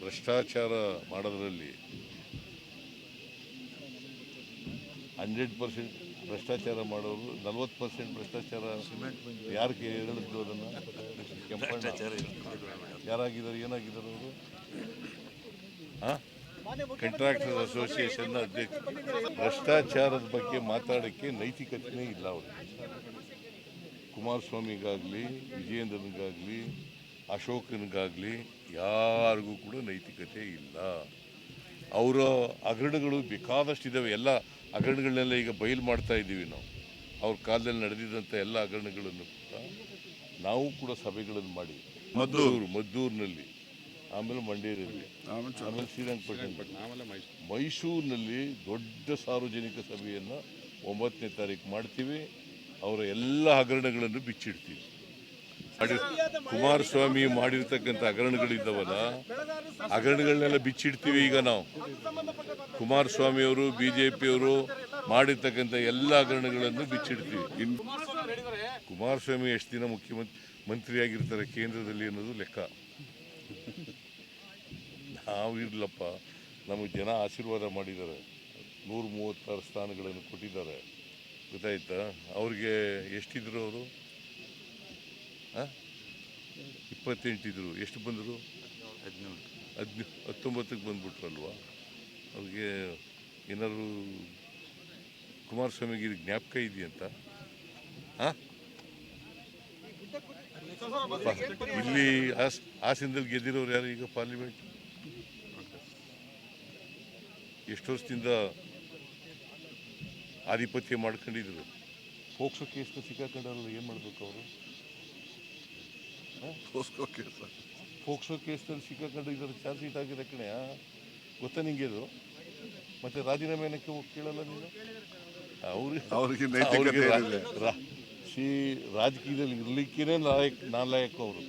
ಭ್ರಷ್ಟಾಚಾರ ಮಾಡೋದ್ರಲ್ಲಿ 100% ಭ್ರಷ್ಟಾಚಾರ ಮಾಡೋರು, 40% ಭ್ರಷ್ಟಾಚಾರ ಯಾರಿಗೆ ಹೇಳಿದ್ದು ಅದನ್ನು? ಕೆಂಪಣ್ಣ ಯಾರಾಗಿದ್ದಾರೆ, ಏನಾಗಿದ್ದಾರೆ ಅವರು? ಕಾಂಟ್ರಾಕ್ಟರ್ ಅಸೋಸಿಯೇಷನ್ನ ಅಧ್ಯಕ್ಷ. ಭ್ರಷ್ಟಾಚಾರದ ಬಗ್ಗೆ ಮಾತಾಡೋಕ್ಕೆ ನೈತಿಕತೆಯೇ ಇಲ್ಲ ಅವರು. ಕುಮಾರಸ್ವಾಮಿಗಾಗಲಿ, ವಿಜಯೇಂದ್ರನಿಗಾಗಲಿ, ಅಶೋಕನಿಗಾಗಲಿ ಯಾರಿಗೂ ಕೂಡ ನೈತಿಕತೆ ಇಲ್ಲ. ಅವರ ಹಗರಣಗಳು ಬೇಕಾದಷ್ಟಿದ್ದಾವೆ. ಎಲ್ಲ ಹಗರಣಗಳನ್ನೆಲ್ಲ ಈಗ ಬಯಲು ಮಾಡ್ತಾ ಇದ್ದೀವಿ ನಾವು. ಅವ್ರ ಕಾಲದಲ್ಲಿ ನಡೆದಿದ್ದಂಥ ಎಲ್ಲ ಹಗರಣಗಳನ್ನು ಕೂಡ ನಾವು ಕೂಡ ಸಭೆಗಳನ್ನು ಮಾಡಿ, ಮದ್ದೂರಿನಲ್ಲಿ, ಆಮೇಲೆ ಮಂಡ್ಯದಲ್ಲಿ, ಆಮೇಲೆ ಶ್ರೀರಂಗಪಟ್ಟಣ, ಮೈಸೂರಿನಲ್ಲಿ ದೊಡ್ಡ ಸಾರ್ವಜನಿಕ ಸಭೆಯನ್ನು 9ನೇ ತಾರೀಕು ಮಾಡ್ತೀವಿ. ಅವರ ಎಲ್ಲ ಹಗರಣಗಳನ್ನು ಬಿಚ್ಚಿಡ್ತೀವಿ. ಕುಮಾರಸ್ವಾಮಿ ಮಾಡಿರ್ತಕ್ಕಂಥ ಹಗರಣಗಳಿದ್ದಾವಲ್ಲ, ಹಗರಣಗಳನ್ನೆಲ್ಲ ಬಿಚ್ಚಿಡ್ತೀವಿ ಈಗ ನಾವು. ಕುಮಾರಸ್ವಾಮಿ ಅವರು, ಬಿಜೆಪಿಯವರು ಮಾಡಿರ್ತಕ್ಕಂಥ ಎಲ್ಲ ಹಗರಣಗಳನ್ನು ಬಿಚ್ಚಿಡ್ತೀವಿ. ಕುಮಾರಸ್ವಾಮಿ ಎಷ್ಟು ದಿನ ಮಂತ್ರಿಯಾಗಿರ್ತಾರೆ ಕೇಂದ್ರದಲ್ಲಿ ಅನ್ನೋದು ಲೆಕ್ಕ. ನಾವು ಇರಲಪ್ಪ, ನಮಗೆ ಜನ ಆಶೀರ್ವಾದ ಮಾಡಿದ್ದಾರೆ, 136 ಸ್ಥಾನಗಳನ್ನು ಕೊಟ್ಟಿದ್ದಾರೆ. ಗೊತ್ತಾಯ್ತಾ? ಅವ್ರಿಗೆ ಎಷ್ಟಿದ್ರು ಅವರು? 28 ಇದ್ರು. ಎಷ್ಟು ಬಂದರು? 19ಕ್ಕೆ ಬಂದ್ಬಿಟ್ರಲ್ವಾ? ಅವ್ರಿಗೆ ಏನಾದ್ರು ಕುಮಾರಸ್ವಾಮಿಗೆ ಜ್ಞಾಪಕ ಇದೆಯಂತ? ಇಲ್ಲಿ ಹಾಸನದಲ್ಲಿ ಗೆದ್ದಿರೋರು ಯಾರು ಈಗ ಪಾರ್ಲಿಮೆಂಟ್? ಎಷ್ಟು ವರ್ಷದಿಂದ ಆಧಿಪತ್ಯ ಮಾಡ್ಕೊಂಡಿದ್ರು. ಪೋಕ್ಸೋ ಕೇಸ್ನ ಸಿಕ್ಕಾಕೊಂಡಲ್ಲ, ಏನು ಮಾಡಬೇಕು ಅವರು? ಪೋಕ್ಸೋ ಕೇಸ್ನಲ್ಲಿ ಸಿಕ್ಕಾಕೊಂಡಿದ್ದಾರೆ, ಚಾರ್ಜ್ ಶೀಟ್ ಆಗಿದೆ ಕಣೆ. ಗೊತ್ತಾ ನಿಂಗೆ ಅದು? ಮತ್ತೆ ರಾಜೀನಾಮೆ ಏನಕ್ಕೆ ಹೋಗಿ ಕೇಳಲ್ಲ ನೀನು? ಅವ್ರಿಗೆ ರಾಜಕೀಯದಲ್ಲಿ ಇರಲಿಕ್ಕೇ ನಾಲಾಯಕ ಅವರು.